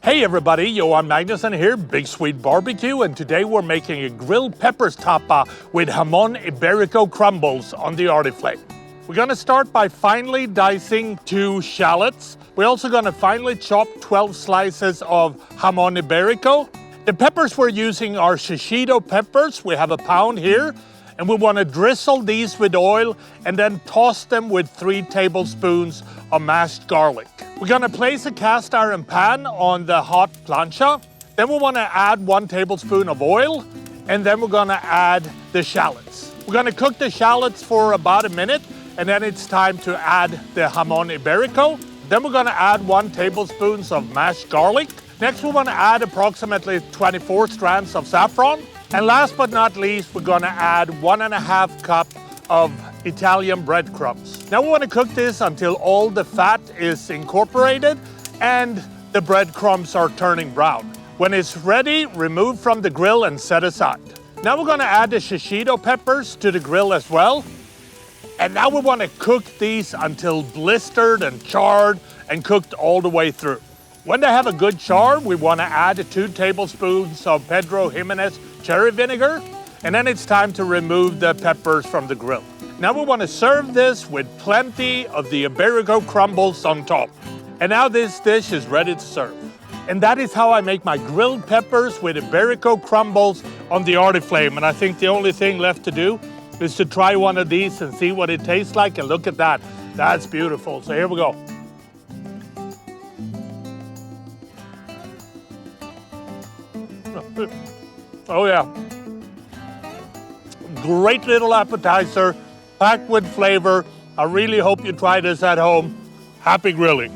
Hey everybody, Johan Magnusson here, Big Swede Barbecue, and today we're making a grilled peppers tapa with Jamon Iberico Crumbles on the arty flame. We're gonna start by finely dicing 2 shallots. We're also gonna finely chop 12 slices of Jamón Ibérico. The peppers we're using are Shishito Peppers. We have a pound here. And we want to drizzle these with oil and then toss them with 3 tablespoons of mashed garlic. We're going to place a cast iron pan on the hot plancha. Then we want to add 1 tablespoon of oil, and then we're going to add the shallots. We're going to cook the shallots for about a minute, and then it's time to add the Jamón Ibérico. Then we're going to add 1 tablespoon of mashed garlic. Next, we want to add approximately 24 strands of saffron. And last but not least, we're gonna add 1.5 cups of Italian breadcrumbs. Now we wanna cook this until all the fat is incorporated and the breadcrumbs are turning brown. When it's ready, remove from the grill and set aside. Now we're gonna add the shishito peppers to the grill as well. And now we wanna cook these until blistered and charred and cooked all the way through. When they have a good char, we want to add 2 tablespoons of Pedro Jimenez cherry vinegar, and then it's time to remove the peppers from the grill. Now we want to serve this with plenty of the Iberico crumbles on top. And now this dish is ready to serve. And that is how I make my grilled peppers with Iberico crumbles on the arty flame. And I think the only thing left to do is to try one of these and see what it tastes like. And look at that. That's beautiful. So here we go. Oh yeah, great little appetizer, packed with flavor. I really hope you try this at home. Happy grilling.